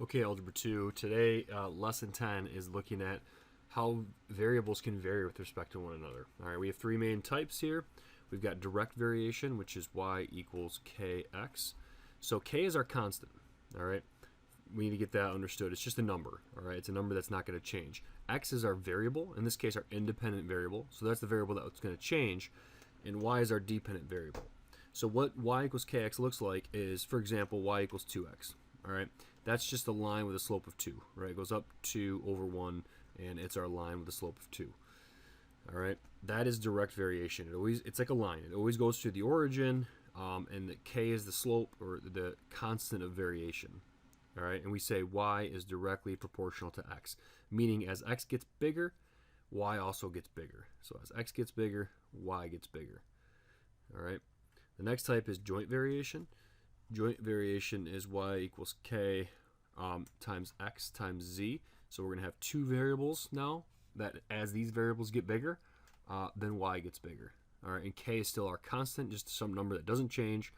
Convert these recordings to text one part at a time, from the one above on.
Okay, Algebra 2. Today, Lesson 10 is looking at how variables can vary with respect to one another. All right, we have three main types here. We've got direct variation, which is y equals kx. So k is our constant, all right? We need to get that understood. It's just a number, all right? It's a number that's not going to change. X is our variable, in this case, our independent variable. So that's the variable that's going to change, and y is our dependent variable. So what y equals kx looks like is, for example, y equals 2x. All right, that's just a line with a slope of 2. Right, it goes up 2 over 1, and it's our line with a slope of 2. All right, that is direct variation. It's like a line. It always goes through the origin, and the k is the slope or the constant of variation. All right, and we say y is directly proportional to x, meaning as x gets bigger, y also gets bigger. So as x gets bigger, y gets bigger. All right. The next type is joint variation. Joint variation is y equals k times x times z. So we're going to have two variables now that as these variables get bigger, then y gets bigger. All right, and k is still our constant, just some number that doesn't change,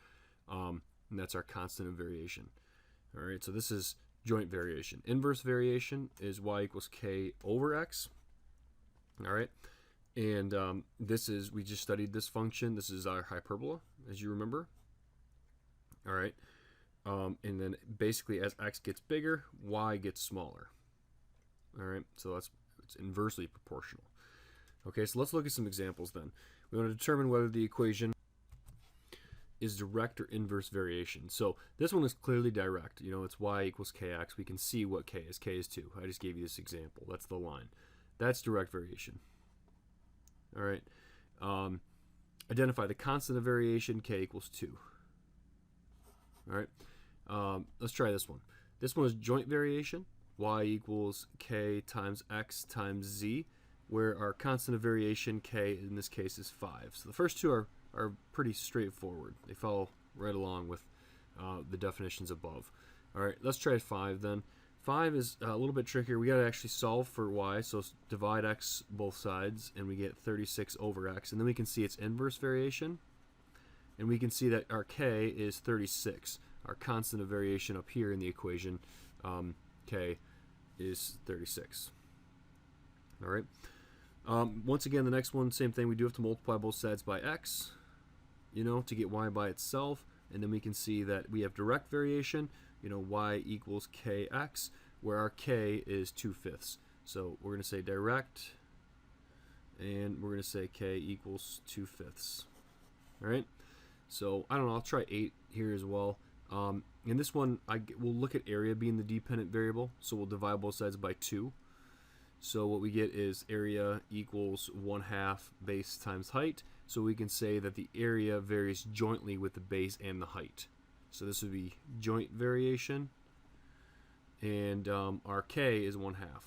and that's our constant of variation. All right, so this is joint variation. Inverse variation is y equals k over x. All right, and we just studied this function. This is our hyperbola, as you remember. All right, and then basically as x gets bigger, y gets smaller. All right, so it's inversely proportional. Okay, so let's look at some examples then. We want to determine whether the equation is direct or inverse variation. So this one is clearly direct. You know, it's y equals kx. We can see what k is. K is 2. I just gave you this example. That's the line. That's direct variation. All right. Identify the constant of variation. K equals 2. All right. Let's try this one. This one is joint variation. Y equals k times x times z, where our constant of variation, k, in this case, is 5. So the first two are pretty straightforward. They follow right along with the definitions above. All right, let's try 5 then. 5 is a little bit trickier. We got to actually solve for y, so divide x both sides, and we get 36 over x. And then we can see its inverse variation, and we can see that our k is 36. Our constant of variation up here in the equation, k, is 36. All right. Once again, the next one, same thing. We do have to multiply both sides by x, you know, to get y by itself. And then we can see that we have direct variation, you know, y equals kx, where our k is 2/5. So we're going to say direct, and we're going to say k equals 2/5. All right. So I don't know, I'll try 8 here as well. In this one, we'll look at area being the dependent variable. So we'll divide both sides by 2. So what we get is area equals 1/2 base times height. So we can say that the area varies jointly with the base and the height. So this would be joint variation. And our k is 1/2.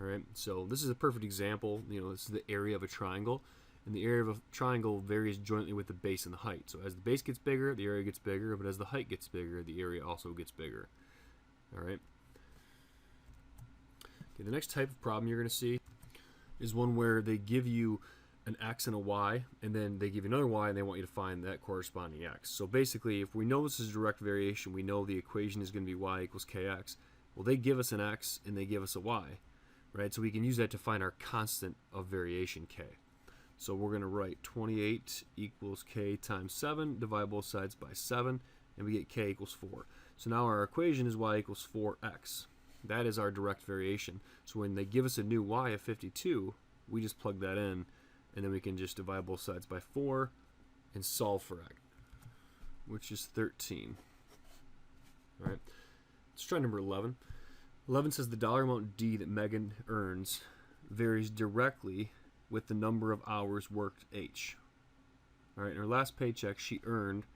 All right, so this is a perfect example. You know, this is the area of a triangle. And the area of a triangle varies jointly with the base and the height. So as the base gets bigger, the area gets bigger. But as the height gets bigger, the area also gets bigger. All right. Okay, the next type of problem you're going to see is one where they give you an x and a y, and then they give you another y, and they want you to find that corresponding x. So basically, if we know this is direct variation, we know the equation is going to be y equals kx. Well, they give us an x, and they give us a y, right? So we can use that to find our constant of variation, k. So we're going to write 28 equals k times 7, divide both sides by 7, and we get k equals 4. So now our equation is y equals 4x. That is our direct variation. So when they give us a new y of 52, we just plug that in, and then we can just divide both sides by 4 and solve for x, which is 13. All right. Let's try number 11. 11 says the dollar amount D that Megan earns varies directly with the number of hours worked H. All right, in her last paycheck, she earned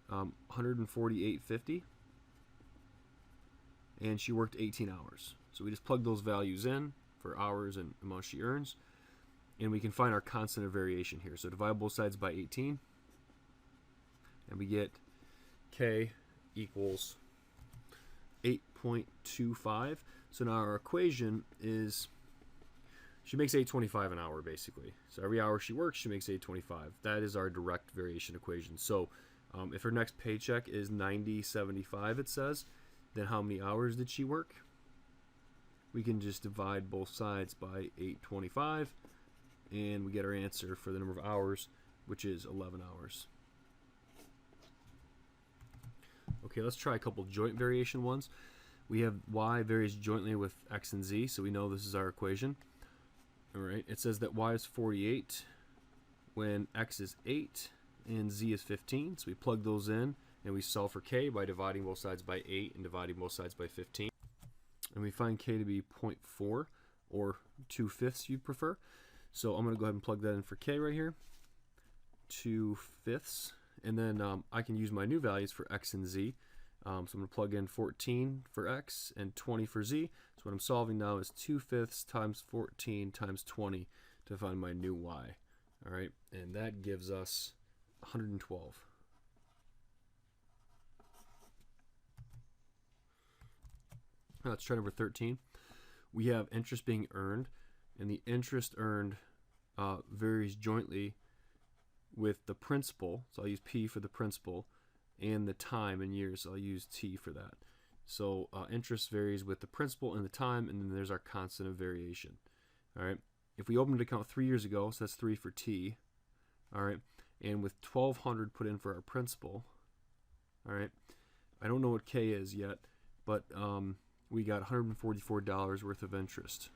$148.50, and she worked 18 hours. So we just plug those values in for hours and amount she earns, and we can find our constant of variation here. So divide both sides by 18, and we get k equals 8.25. So now our equation is she makes $8.25 an hour, basically. So every hour she works, she makes $8.25. That is our direct variation equation. So if her next paycheck is $90.75, it says, then how many hours did she work? We can just divide both sides by 825, and we get our answer for the number of hours, which is 11 hours. Okay, let's try a couple joint variation ones. We have y varies jointly with x and z, so we know this is our equation. All right, it says that y is 48 when x is 8 and z is 15. So we plug those in and we solve for k by dividing both sides by 8 and dividing both sides by 15. And we find k to be 0.4 or 2/5 you'd prefer. So I'm going to go ahead and plug that in for k right here. 2/5. And then I can use my new values for x and z. So I'm going to plug in 14 for x and 20 for z. So what I'm solving now is 2/5 times 14 times 20 to find my new y. All right, and that gives us 112. Let's try number 13. We have interest being earned, and the interest earned varies jointly with the principal. So I'll use P for the principal, and the time in years. So I'll use T for that. So interest varies with the principal and the time, and then there's our constant of variation. All right. If we opened an account 3 years ago, so that's 3 for T. All right. And with 1,200 put in for our principal. All right. I don't know what K is yet, but we got $144 worth of interest.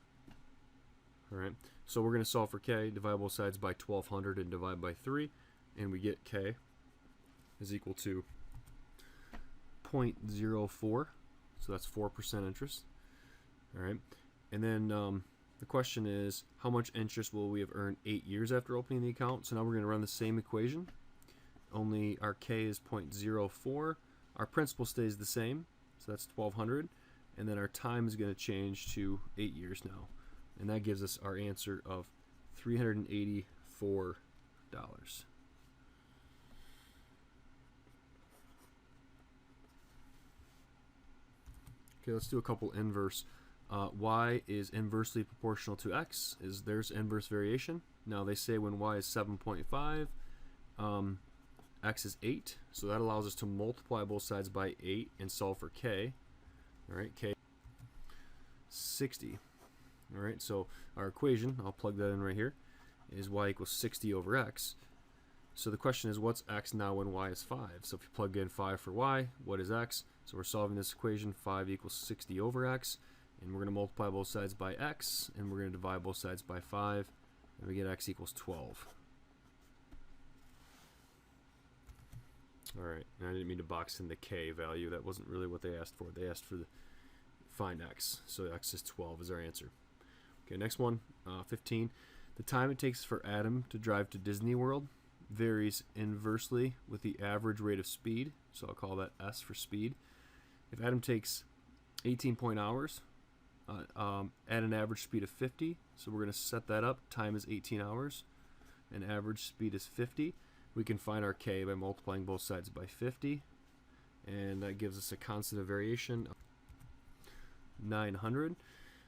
All right. So we're going to solve for K, divide both sides by 1,200 and divide by 3, and we get K is equal to 0.04. So that's 4% interest. All right. And then the question is, how much interest will we have earned 8 years after opening the account? So now we're going to run the same equation, only our K is 0.04. Our principal stays the same, so that's 1,200. And then our time is going to change to 8 years now. And that gives us our answer of $384. Okay, let's do a couple inverse. Y is inversely proportional to x. There's inverse variation. Now they say when y is 7.5, x is 8. So that allows us to multiply both sides by 8 and solve for k. All right, k 60. All right, so our equation, I'll plug that in right here, is y equals 60 over x. So the question is, what's x now when y is 5? So if you plug in 5 for y, what is x? So we're solving this equation, 5 equals 60 over x, and we're going to multiply both sides by x, and we're going to divide both sides by 5, and we get x equals 12. All right, and I didn't mean to box in the k value. That wasn't really what they asked for. They asked for the find x, so x is 12 is our answer. Okay, next one, 15. The time it takes for Adam to drive to Disney World varies inversely with the average rate of speed, so I'll call that S for speed. If Adam takes 18 hours at an average speed of 50, so we're going to set that up. Time is 18 hours, and average speed is 50. We can find our K by multiplying both sides by 50, and that gives us a constant of variation of 900.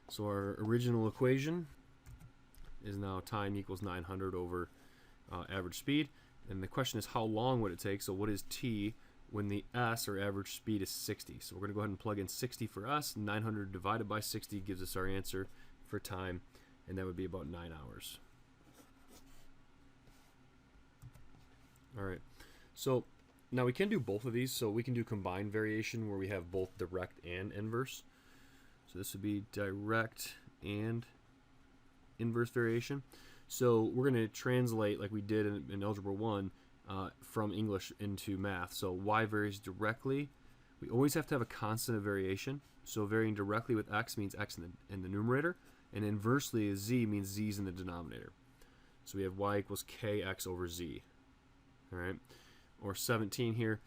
So our original equation is now time equals 900 over average speed. And the question is, how long would it take? So what is T when the S, or average speed, is 60? So we're going to go ahead and plug in 60 for us. 900 divided by 60 gives us our answer for time, and that would be about 9 hours. All right. So now we can do both of these. So we can do combined variation where we have both direct and inverse. So this would be direct and inverse variation. So we're going to translate, like we did in Algebra 1, from English into math. So y varies directly. We always have to have a constant of variation. So varying directly with x means x in the numerator, and inversely z means z's in the denominator. So we have y equals kx over z. All right, or 17 here.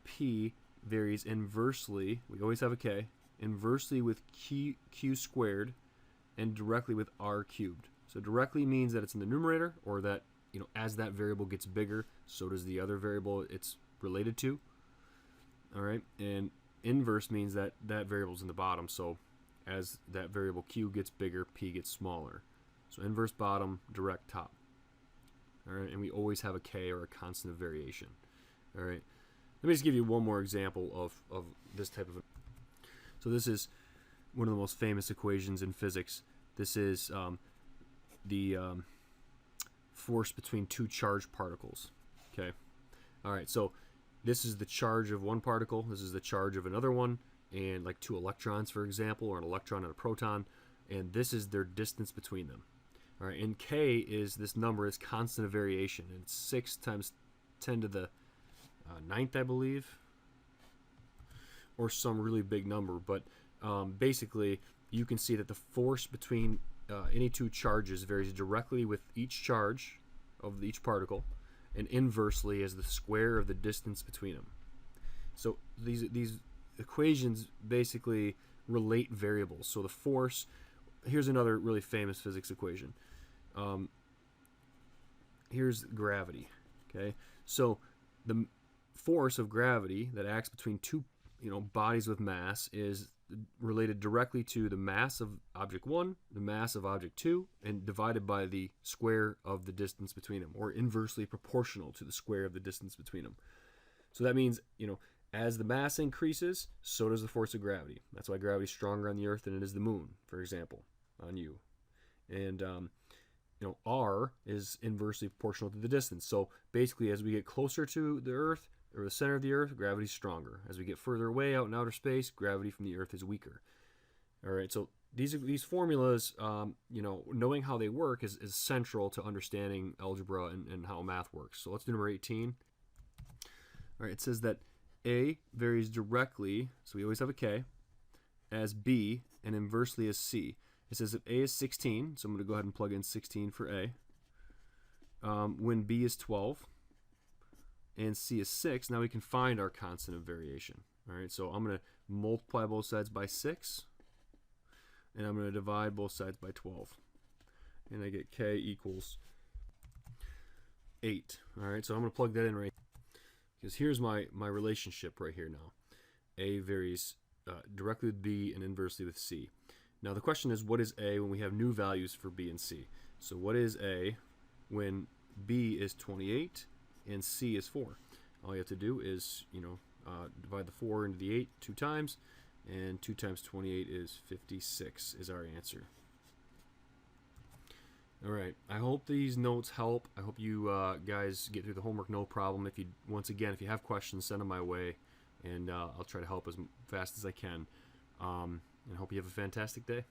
P varies inversely. We always have a k. Inversely with q squared, and directly with r cubed. So directly means that it's in the numerator, or that, you know, as that variable gets bigger, so does the other variable it's related to. All right, and inverse means that that variable's in the bottom, so as that variable q gets bigger, p gets smaller. So inverse bottom, direct top. All right, and we always have a k, or a constant of variation. All right, let me just give you one more example of this type of. So this is one of the most famous equations in physics. This is the force between two charged particles. Okay. All right. So this is the charge of one particle. This is the charge of another one, and like two electrons, for example, or an electron and a proton, and this is their distance between them. All right. And K is this number, is constant of variation, and it's 6 times 10 to the ninth, I believe, or some really big number. But basically, you can see that the force between any two charges varies directly with each charge of each particle, and inversely as the square of the distance between them. So these equations basically relate variables. So the force, here's another really famous physics equation. Here's gravity. Okay, so the force of gravity that acts between two bodies with mass is related directly to the mass of object 1, the mass of object 2, and divided by the square of the distance between them, or inversely proportional to the square of the distance between them. So that means, as the mass increases, so does the force of gravity. That's why gravity is stronger on the Earth than it is the moon, for example, on you. And R is inversely proportional to the distance. So basically, as we get closer to the Earth, or the center of the Earth, gravity is stronger. As we get further away out in outer space, gravity from the Earth is weaker. All right, so these formulas, knowing how they work is central to understanding algebra and how math works. So let's do number 18. All right, it says that A varies directly, so we always have a K, as B, and inversely as C. It says if A is 16, so I'm going to go ahead and plug in 16 for A, when B is 12, and C is 6, now we can find our constant of variation. All right, so I'm going to multiply both sides by 6, and I'm going to divide both sides by 12. And I get K equals 8. All right, so I'm going to plug that in right, because here's my relationship right here now. A varies directly with B and inversely with C. Now the question is, what is A when we have new values for B and C? So what is A when B is 28 and C is 4? All you have to do is, divide the 4 into the 8 2 times, and 2 times 28 is 56 is our answer. All right, I hope these notes help. I hope you guys get through the homework no problem. If you have questions, send them my way, and I'll try to help as fast as I can. And hope you have a fantastic day.